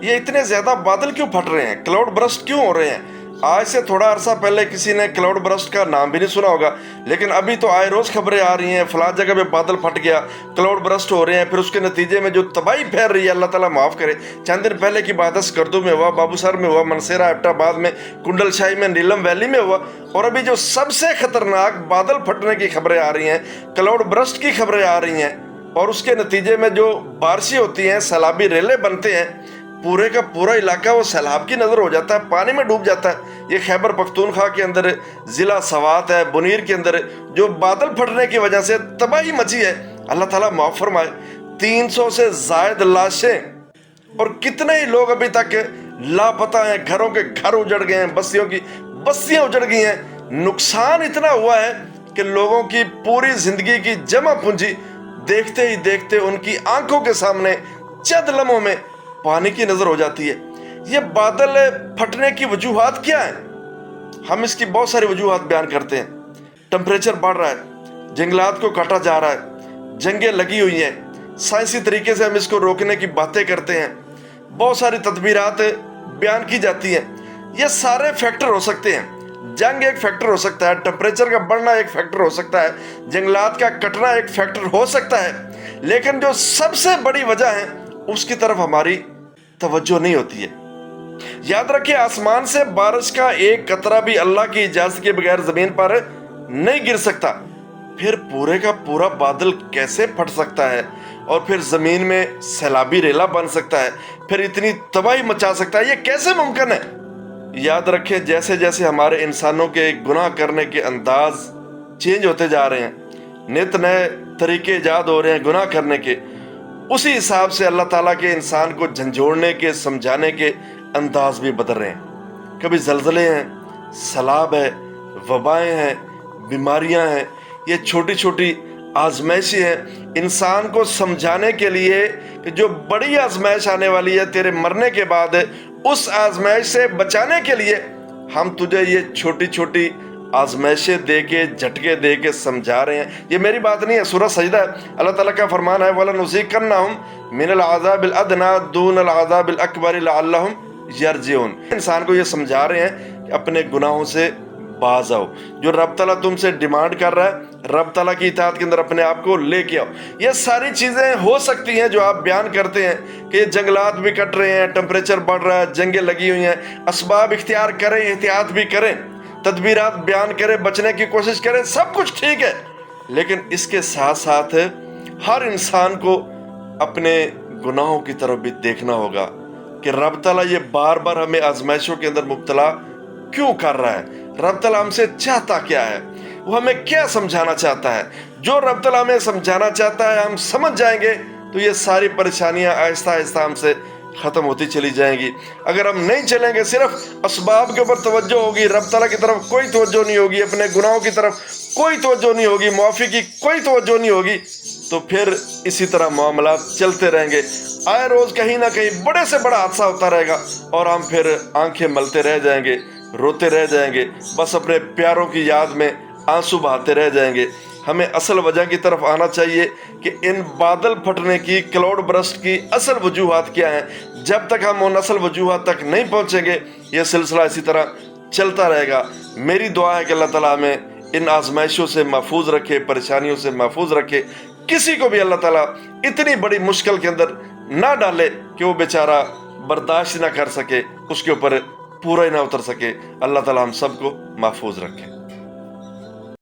یہ اتنے زیادہ بادل کیوں پھٹ رہے ہیں، کلاؤڈ برسٹ کیوں ہو رہے ہیں؟ آج سے تھوڑا عرصہ پہلے کسی نے کلاؤڈ برسٹ کا نام بھی نہیں سنا ہوگا، لیکن ابھی تو آئے روز خبریں آ رہی ہیں فلاں جگہ پہ بادل پھٹ گیا، کلاؤڈ برسٹ ہو رہے ہیں، پھر اس کے نتیجے میں جو تباہی پھیل رہی ہے اللہ تعالیٰ معاف کرے۔ چند دن پہلے کی بات ہے، سکردو میں ہوا، بابو سر میں ہوا، منسیرا ایبٹ آباد میں، کنڈل شاہی میں، نیلم ویلی میں ہوا، اور ابھی جو سب سے خطرناک بادل پھٹنے کی خبریں آ رہی ہیں، کلاؤڈ برسٹ کی خبریں آ رہی ہیں، اور اس کے نتیجے میں جو بارشیں ہوتی ہیں، سیلابی ریلے بنتے ہیں، پورے کا پورا علاقہ وہ سیلاب کی نظر ہو جاتا ہے، پانی میں ڈوب جاتا ہے۔ یہ خیبر پختونخوا کے اندر ضلع سوات ہے، بنیر کے اندر جو بادل پھٹنے کی وجہ سے تباہی مچی ہے، اللہ تعالیٰ معاف فرمائے۔ 300 سے زائد لاشیں اور کتنے ہی لوگ ابھی تک لاپتہ ہیں، گھروں کے گھر اجڑ گئے ہیں، بستیوں کی بستیاں اجڑ گئی ہیں۔ نقصان اتنا ہوا ہے کہ لوگوں کی پوری زندگی کی جمع پونجی دیکھتے ہی دیکھتے ان کی آنکھوں کے سامنے چند لمحوں میں پانی کی نظر ہو جاتی ہے۔ یہ بادل پھٹنے کی وجوہات کیا ہیں؟ ہم اس کی بہت ساری وجوہات بیان کرتے ہیں۔ ٹمپریچر بڑھ رہا ہے، جنگلات کو کاٹا جا رہا ہے، جنگیں لگی ہوئی ہیں، سائنسی طریقے سے ہم اس کو روکنے کی باتیں کرتے ہیں، بہت ساری تدبیرات بیان کی جاتی ہیں۔ یہ سارے فیکٹر ہو سکتے ہیں۔ جنگ ایک فیکٹر ہو سکتا ہے، ٹمپریچر کا بڑھنا ایک فیکٹر ہو سکتا ہے، جنگلات کا کٹنا ایک فیکٹر ہو سکتا ہے، لیکن جو سب سے بڑی وجہ ہے اس کی طرف ہماری توجہ نہیں ہوتی ہے۔ یاد رکھیں، آسمان سے بارش کا ایک قطرہ بھی اللہ کی اجازت کے بغیر زمین پر نہیں گر سکتا۔ پھر پورے کا پورا بادل کیسے پھٹ سکتا ہے اور پھر زمین میں سیلابی ریلا بن سکتا ہے، پھر اتنی تباہی مچا سکتا ہے؟ یہ کیسے ممکن ہے؟ یاد رکھیں، جیسے جیسے ہمارے انسانوں کے گناہ کرنے کے انداز چینج ہوتے جا رہے ہیں، نت نئے طریقے ایجاد ہو رہے ہیں گناہ کرنے کے، اسی حساب سے اللہ تعالیٰ کے انسان کو جھنجھوڑنے کے، سمجھانے کے انداز بھی بدل رہے ہیں۔ کبھی زلزلے ہیں، سیلاب ہے، وبائیں ہیں، بیماریاں ہیں۔ یہ چھوٹی چھوٹی آزمائشیں ہیں انسان کو سمجھانے کے لیے کہ جو بڑی آزمائش آنے والی ہے تیرے مرنے کے بعد، اس آزمائش سے بچانے کے لیے ہم تجھے یہ چھوٹی چھوٹی آزمائشیں دے کے، جھٹکے دے کے سمجھا رہے ہیں۔ یہ میری بات نہیں ہے، سورہ سجدہ ہے، اللہ تعالیٰ کا فرمان ہے وَلَنُذِيقَنَّهُمْ مِنَ الْعَذَابِ الْأَدْنَىٰ دُونَ الْعَذَابِ الْأَكْبَرِ لَعَلَّهُمْ يَرْجِعُونَ۔ انسان کو یہ سمجھا رہے ہیں کہ اپنے گناہوں سے باز آؤ، جو رب تعالیٰ تم سے ڈیمانڈ کر رہا ہے، رب تعالیٰ کی اطاعت کے اندر اپنے آپ کو لے کے آؤ۔ یہ ساری چیزیں ہو سکتی ہیں جو آپ بیان کرتے ہیں کہ یہ جنگلات بھی کٹ رہے ہیں، ٹمپریچر بڑھ رہا ہے، جنگیں لگی ہوئی ہیں، اسباب اختیار کریں، احتیاط بھی کریں، تدبیرات بیان کریں، بچنے کی کوشش کریں، سب کچھ ٹھیک ہے، لیکن اس کے ساتھ ساتھ ہر انسان کو اپنے گناہوں کی طرف بھی دیکھنا ہوگا کہ رب تعالیٰ یہ بار بار ہمیں آزمائشوں کے اندر مبتلا کیوں کر رہا ہے، رب تعالیٰ ہم سے چاہتا کیا ہے، وہ ہمیں کیا سمجھانا چاہتا ہے۔ جو رب تعالیٰ ہمیں سمجھانا چاہتا ہے ہم سمجھ جائیں گے تو یہ ساری پریشانیاں آہستہ آہستہ ہم سے ختم ہوتی چلی جائیں گی۔ اگر ہم نہیں چلیں گے، صرف اسباب کے اوپر توجہ ہوگی، رب تعالیٰ کی طرف کوئی توجہ نہیں ہوگی، اپنے گناہوں کی طرف کوئی توجہ نہیں ہوگی، معافی کی کوئی توجہ نہیں ہوگی، تو پھر اسی طرح معاملات چلتے رہیں گے۔ آئے روز کہیں نہ کہیں بڑے سے بڑا حادثہ ہوتا رہے گا اور ہم پھر آنکھیں ملتے رہ جائیں گے، روتے رہ جائیں گے، بس اپنے پیاروں کی یاد میں آنسو بہاتے رہ جائیں گے۔ ہمیں اصل وجہ کی طرف آنا چاہیے کہ ان بادل پھٹنے کی، کلاؤڈ برسٹ کی اصل وجوہات کیا ہیں۔ جب تک ہم ان اصل وجوہات تک نہیں پہنچیں گے، یہ سلسلہ اسی طرح چلتا رہے گا۔ میری دعا ہے کہ اللہ تعالیٰ ہمیں ان آزمائشوں سے محفوظ رکھے، پریشانیوں سے محفوظ رکھے، کسی کو بھی اللہ تعالیٰ اتنی بڑی مشکل کے اندر نہ ڈالے کہ وہ بیچارہ برداشت نہ کر سکے، اس کے اوپر پورا ہی نہ اتر سکے۔ اللہ تعالیٰ ہم سب کو محفوظ رکھے۔